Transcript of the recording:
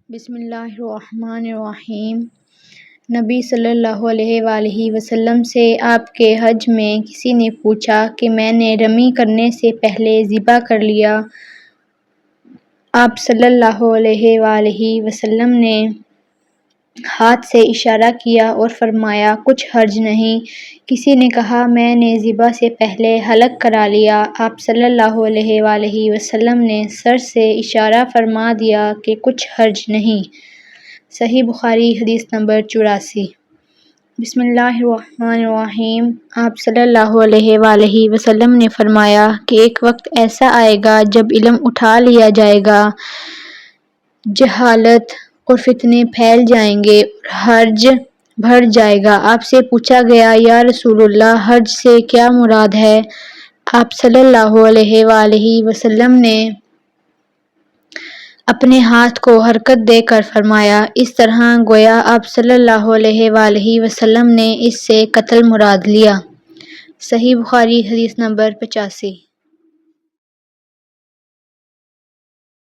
بسم اللہ الرحمن الرحیم۔ نبی صلی اللہ علیہ وآلہ وسلم سے آپ کے حج میں کسی نے پوچھا کہ میں نے رمی کرنے سے پہلے ذبح کر لیا؟ آپ صلی اللہ علیہ وآلہ وسلم نے ہاتھ سے اشارہ کیا اور فرمایا کچھ حرج نہیں۔ کسی نے کہا میں نے ذبح سے پہلے حلق کرا لیا۔ آپ صلی اللہ علیہ وآلہ وسلم نے سر سے اشارہ فرما دیا کہ کچھ حرج نہیں۔ صحیح بخاری حدیث نمبر 84۔ بسم اللہ الرحمن الرحیم۔ آپ صلی اللہ علیہ وآلہ وسلم نے فرمایا کہ ایک وقت ایسا آئے گا جب علم اٹھا لیا جائے گا، جہالت اور فتنے پھیل جائیں گے اور حرج بڑھ جائے گا۔ آپ سے پوچھا گیا یا رسول اللہ حرج سے کیا مراد ہے؟ آپ صلی اللہ علیہ وآلہ وسلم نے اپنے ہاتھ کو حرکت دے کر فرمایا اس طرح گویا آپ صلی اللہ علیہ وآلہ وسلم نے اس سے قتل مراد لیا۔ صحیح بخاری حدیث نمبر 85۔